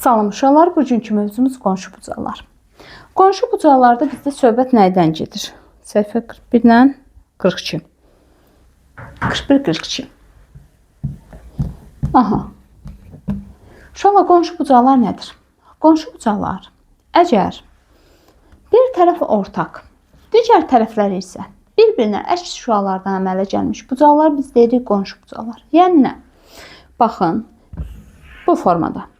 Salam uşaqlar, bugünkü mövzumuz qonşu bucaqlar. Qonşu bucaqlarda bizdə söhbət nədən gedir? Səhifə 41 ilə 42. 41-42. Aha. Uşaqlar, qonşu bucaqlar nədir? Qonşu bucaqlar, əgər bir tərəf ortaq, digər tərəflər isə bir-birinə əks şüalardan əmələ gəlmiş bucaqlar biz deyirik qonşu bucaqlar. Yəni nə? Baxın, bu formada.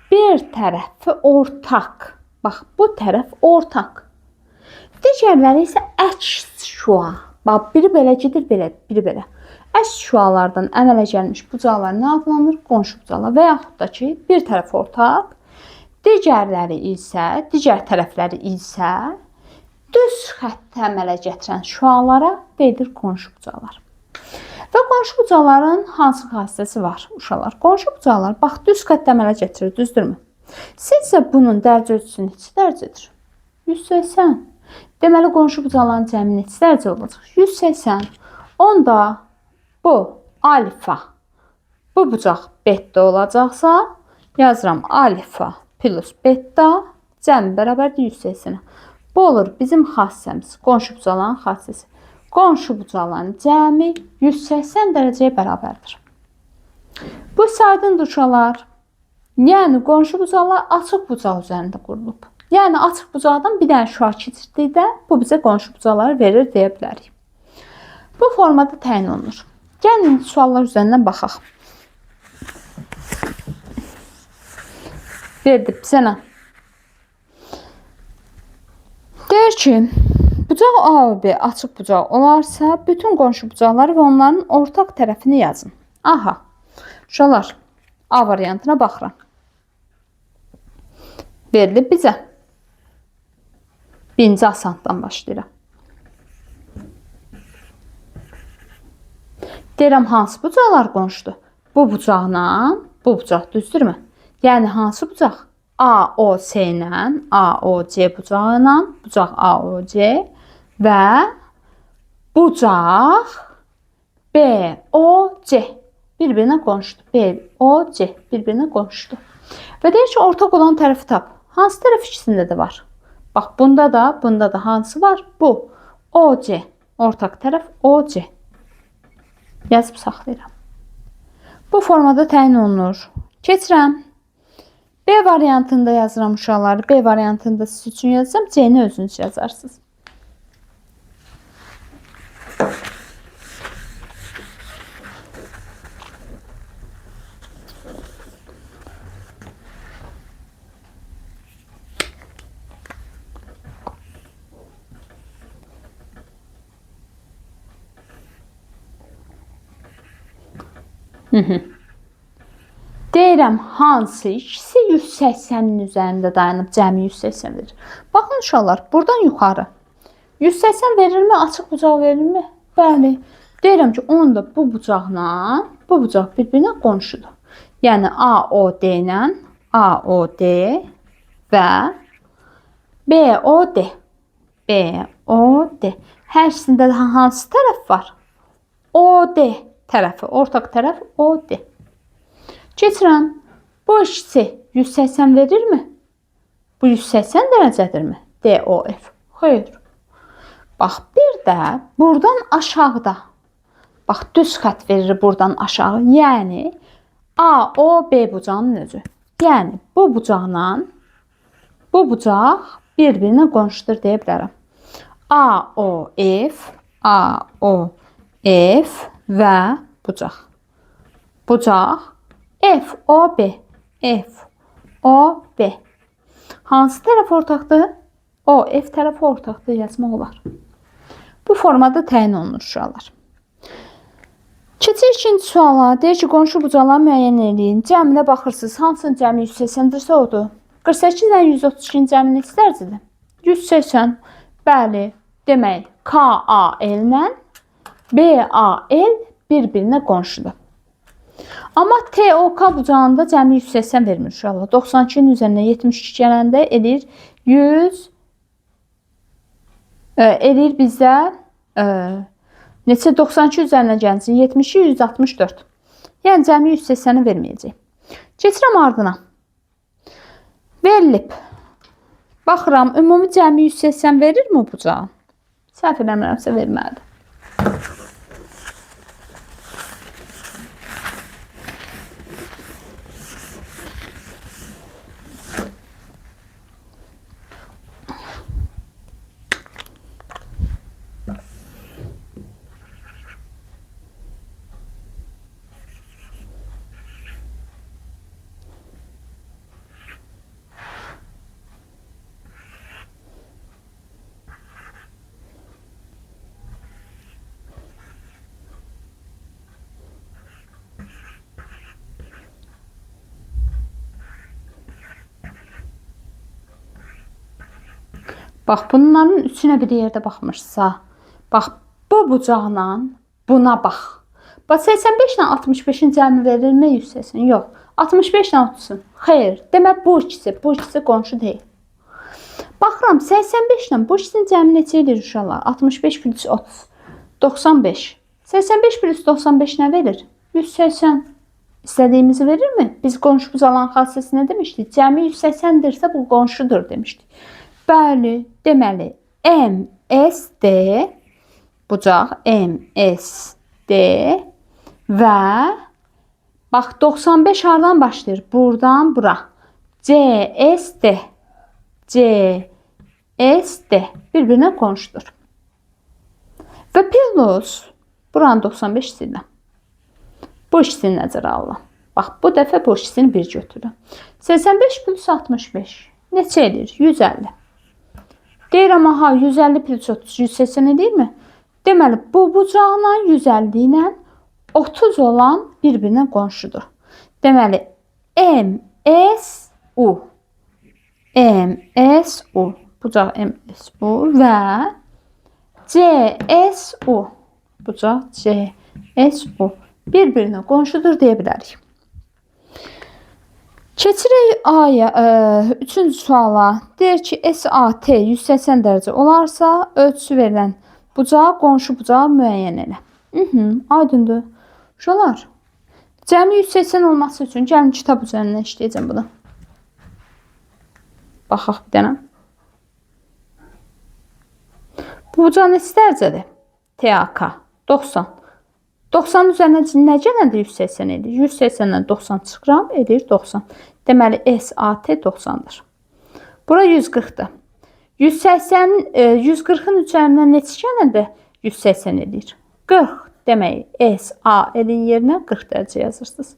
Bir tərəfi ortaq. Bax, bu tərəf ortaq. Digərləri isə əks şua. Bax, biri belə gedir, biri belə. Əks şualardan əmələ gəlmiş bucaqlar nə adlanır? Qonşu bucaqlar. Və yaxud da ki, bir tərəf ortaq, digər tərəfləri isə düz xəttə əmələ gətirən şualara deyilir qonşu bucaqlar. Və qonşu bucaqların hansı xassəsi var uşaqlar? Qonşu bucaqlar bax düz xəttə əmələ gətirir, düzdürmü? Sizcə bunun dərc ölçüsü neçə dərəcədir? 180. Deməli qonşu bucaqların cəmi neçə dərəcə olacaq? 180. Onda bu alfa, bu bucaq beta olacaqsa, yazıram alfa plus beta cəmi bərabərdir 180. Bu olur bizim xassəmiz, qonşu bucaqların xassəsi. Qonşu bucaqların cəmi 180 dərəcəyə bərabərdir. Bu aydındır uşaqlar. Yəni qonşu bucaqlar açıq bucaq üzərində qurulub. Yəni açıq bucaqdan bir dənə şüa keçirdikdə bu bizə qonşu bucaqları verir deyə bilərik. Bu formada təyin olunur. Gəlin suallar üzərindən baxaq. Verdi bizə nə? Deyir ki, bucaq A və B açıq bucaq olarsa, bütün qonşu bucaqları və onların ortaq tərəfini yazın. Aha, uşaqlar, A variantına baxıram. Verilib bizə. Birinci asandan başlayıram. Deyirəm, hansı bucaqlar qonşudur? Bu bucaqla, bu bucaq düzdürmü? Yəni, hansı bucaq? AOC ilə, AOC bucağı ilə, bucaq AOC və bucaq BOC bir-birinə qonşudur. BOC bir-birinə qonşudur. Və deyir ki, ortaq olan tərəfi tap. Hansı tərəf ikisində də var? Bax, bunda da hansı var? Bu. OC. Ortaq tərəf OC. Yazıb saxlayıram. Bu formada təyin olunur. Keçirəm. B variantında yazıram uşaqları. B variantında siz üçün yazacağım. C-ni özünüz yazarsınız. Deyirəm, hansı ikisi 180-nin üzərində dayanıb cəmi 180 verir. Baxın uşaqlar, buradan yuxarı 180 verirmi, açıq bucaq verirmi? Bəli. Deyirəm ki, onda bu bucaqla bu bucaq bir-birinə qonşudur. Yəni AOD ilə AOD və BOD. BOD. Hər ikisində də hansı tərəf var? OD tərəfi, ortaq tərəf OD. Keçirəm. Bu ikisi 180 verirmi? Bu 180 dərəcədirmi? DOF. Xeyr. Bax, bir də buradan aşağıda. Bax, düz xətt verir buradan aşağı. Yəni, AOB bucağının özü. Yəni, bu bucaqla bu bucaq bir-birinə qonşudur deyə bilərəm. AOF, AOF və bucaq. Bucaq FOB, FOB. Hansı tərəf ortaqdır? OF tərəfi ortaqdır yazmaq olar. Bu formada təyin olunur uşaqlar. Keçir ikinci suala. Deyir ki, qonşu bucaqları müəyyən edin. Cəminə baxırsınız. Hansının cəmi 180-dirsə odur. 48 ilə 132-nin cəmi neçə dərəcədir? 180. Bəli. Demək, KAL ilə BAL bir-birinə qonşudur. Amma TOK bucağında cəmi 180 vermir uşaqlar. 92-nin üzərinə 72 gələndə eləyir 100 eləyir bizə neçə 92 üzərinə gəlsin 70 164. Yəni cəmi 180-i verməyəcək. Keçirəm ardına. Verilib. Baxıram, ümumi cəmi 180 verirmi bucağa? Səhv eləmirəmsə verməlidir. Bax, bunların üçünə bir yerdə baxmışsa, bax, bu bucaqla buna bax. Bax, 85 ilə 65-in cəmi verilmi 180? Yox. 65 ilə 30-un. Xeyr. Demək, bu ikisi qonşu deyil. Baxıram, 85 ilə bu ikisinin cəmi neçə edir uşaqlar? 65 plus 30. 95. 85 plus 95 nə verir? 180. İstədiyimizi verirmi? Biz qonşu bucaqların xassəsi nə demişdik? Cəmi 180-dirsə bu qonşudur demişdik. Bəli, deməli, MSD, bucaq MSD və bax, 95 hardan başlayır? Buradan bura. CSD. CSD bir-birinə qonşudur. Və plus, buranın 95 istəyirəm. Bu ikisini nəzərə alın. Bax, bu dəfə bu ikisini bir götürün. 85 plus 65 neçə edir? 150. Deyirəm, aha, 150 plus 30, 180 edirmi? Deməli, bu bucaqla 150 ilə 30 olan bir-birinə qonşudur. Deməli, MSU. MSU. Bucaq MSU və CSU. Bucaq CSU. Bir-birinə qonşudur deyə bilərik. Keçirik A-ya, 3-cü suala. Deyir ki, SAT 180 dərəcə olarsa, ölçüsü verilən bucağı qonşu bucağı müəyyən elə. Aydındır. Uşaqlar, cəmi 180 olması üçün gəlin kitab üzərindən işləyəcəm bunu. Baxaq bir dənə. Bu bucaq neçə dərəcədir? TAK 90. 90 üzərinə nə gələndə 180 edir? 180-dən 90 çıxıram, edir 90. Deməli, SAT 90-dır. Bura 140-dır. 140-ın üzərindən neçə gələndə 180 edir? 40. Demək, SAL-in yerinə 40 dərəcə yazırsınız.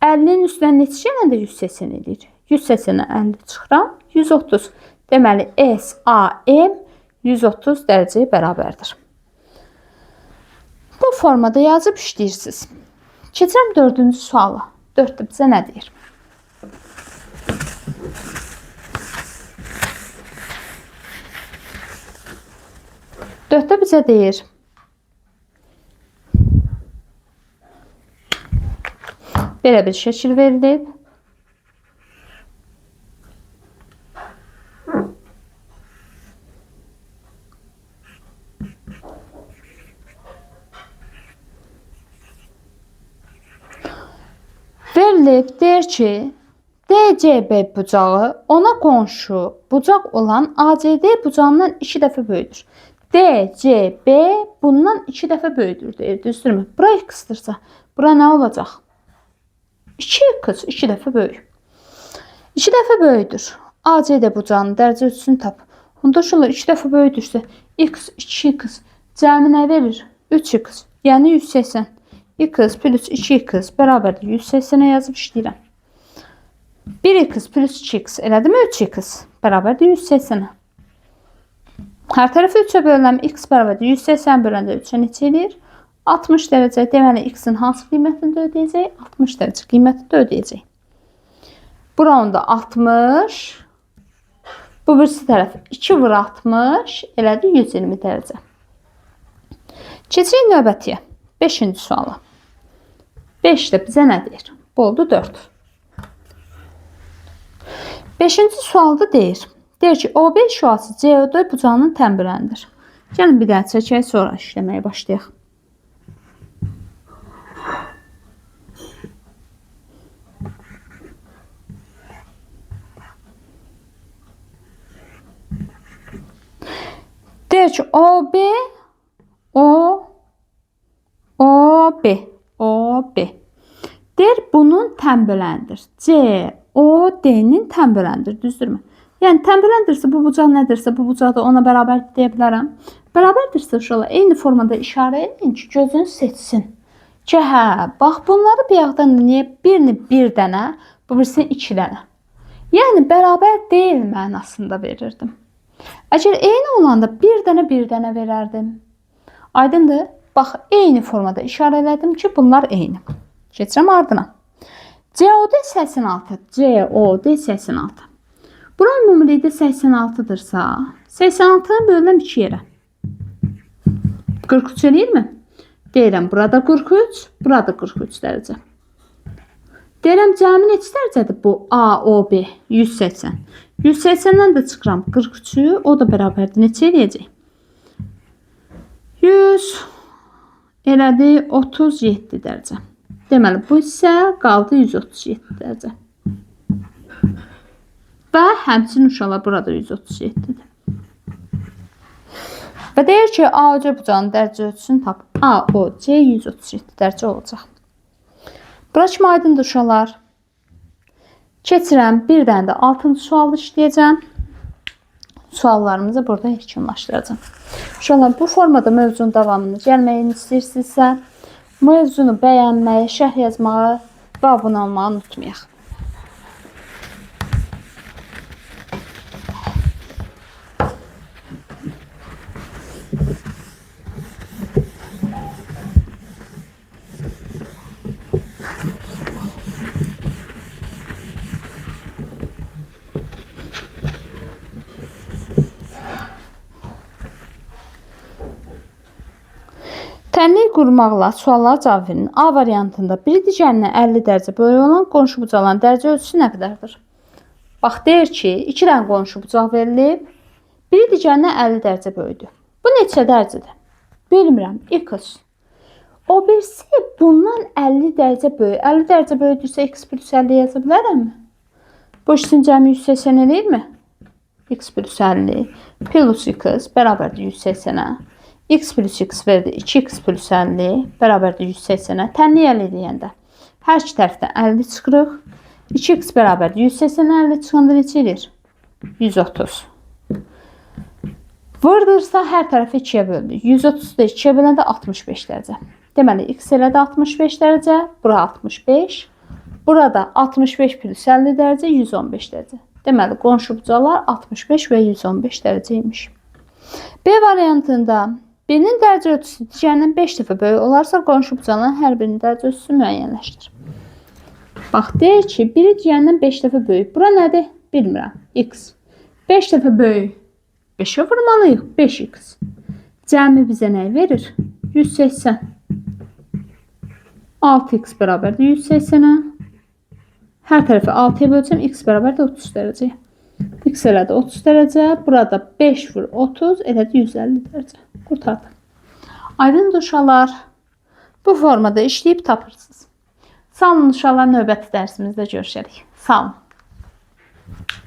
50-nin üstündən neçə gələndə 180 edir? 180-dən 50 çıxıram, 130. Deməli, SAM 130 dərəcəyə bərabərdir. Bu formada yazıb işləyirsiniz. Keçirəm 4-cü suala. 4-də bizə nə deyir? Dörtdə bizə deyir. Belə bir şəkil verilib. Verilib, deyir ki, DCB bucağı ona qonşu bucaq olan ACD bucağından 2 dəfə böyüdür. DCB bundan 2 dəfə böyüdür deyir, düzdürmü? Bura x-dırsa, bura nə olacaq? 2x 2 dəfə böyük. 2 dəfə böyüdür. ACD bucağının dərəcə ölçüsünü tap. Onda şöyle 2 dəfə böyüdürsə, x 2x cəmi nə verir? 3x, yəni 180. x plus 2x bərabərdir 180'ə yazıb işləyirəm. 1x plus 2x elədimi 3x bərabərdir 180'ə. Hər tərəfi 3'ə bölünəm, x bərabərdir 180 böləndə 3'ə neçə edir? 60 dərəcə. Deməli x'in hansı qiymətini də ödəyəcək? 60 dərəcə qiymətini də ödəyəcək. Bura onda 60. Bu birisi tərəf 2 vur 60 elədi 120 dərəcə. Keçək növbətiyə. 5-ci suala. 5 də bizə nə deyir? Bu oldu 4. 5-ci sualda deyir. Deyir ki, OB şüası CO4 bucağının tənbirəndir. Gəlin bir dənə çəkək, sonra işləməyə başlayaq. ki OB OB OB. Deyir bunun tənböləndir. COD-nin tənböləndir, düzdürmü? Yəni tənböləndirsə bu bucaq nədirsə, bu bucaq da ona bərabər deyə bilərəm. Bərabərdirsə uşaqlar eyni formada işarə edin ki, gözünüz seçsin. Ki, hə, bax bunları bir yaxdan niyə birini bir dənə, bu birisini iki dənə. Yəni bərabər deyil mənasında verirdim. Əgər eyni olanda bir dənə verərdim. Aydındır? Bax, eyni formada işarə elədim ki, bunlar eyni. Keçirəm ardına. COD 86. COD 86. Buranın ümumilikdə 86-dırsa, 86-nı bölürəm 2 yerə. 43 eləyir mi? Deyirəm, burada 43, burada 43 dərəcə. Deyirəm, cəmi neçə dərəcədir bu AOB? 180. 180-dən də çıxıram 43-ü, o da bərabərdir. Neçə eləyəcək? 100 elədi 37 dərəcə. Deməli, bu isə qaldı 137 dərəcə. Və həmçinin uşaqlar burada 137-dir. Və deyir ki, AOC bucağının dərəcə ölçüsünü tap. AOC 137 dərəcə olacaq. Bura kimi aydındır uşaqlar. Keçirəm, bir dənə də 6-cı sualı işləyəcəm. Suallarımızı burada yekunlaşdıracağım. Uşaqlar, bu formada mövzunun davamını gəlməyini istəyirsinizsə, mövzunu bəyənməyi, şərh yazmağı və abunə olmağı unutmayaq. Tənlik qurmaqla suallara cavab verin. A variantında biri digərinə 50 dərəcə böyük olan qonşu bucaqların dərəcə ölçüsü nə qədərdir? Bax, deyir ki, 2 dənə qonşu bucaq verilib, biri digərinə 50 dərəcə böyükdür. Bu neçə dərəcədir? Bilmirəm, x. O birisi bundan 50 dərəcə böyük. 50 dərəcə böyükdürsə x plus 50 yaza bilərəmmi? Bu işin cəmi 180 eləyir mi? X plus 50 plus x bərabərdir 180-ə. X plus x verdi 2x plus 50 bərabərdir 180-ə. Tənlik əldə edəndə hər iki tərəfdən 50 çıxırıq. 2x bərabərdir 180-ə 50 çıxanda neçə edir? 130. Vurdursa hər tərəfi 2-yə böldü. 130-da 2-yə böləndə 65 dərəcə. Deməli, x elədi 65 dərəcə, bura 65. Burada 65 plus 50 dərəcə, 115 dərəcə. Deməli, qonşu bucaqlar 65 və 115 dərəcə imiş. B variantında birinin dərəcə ölçüsü digərindən 5 dəfə böyük olarsa, qonşu bucaqların hər birinin dərəcə ölçüsü müəyyənləşdir. Bax, deyir ki, biri digərindən 5 dəfə böyük. Bura nədir? Bilmirəm. X. 5 dəfə böyük. 5-ə vurmalıyıq. 5x. Cəmi bizə nə verir? 180. 6x bərabərdir 180-ə. Hər tərəfi 6-ya bölsəm, x bərabərdir 30 dərəcə. X elədi 30 dərəcə. Burada 5 vur 30 elədi 150 dərəcə. Qurtardı. Aydındır uşaqlar. Bu formada işləyib tapırsınız. Sağ olun uşaqlar, növbəti dərsimizdə görüşərik. Sağ olun.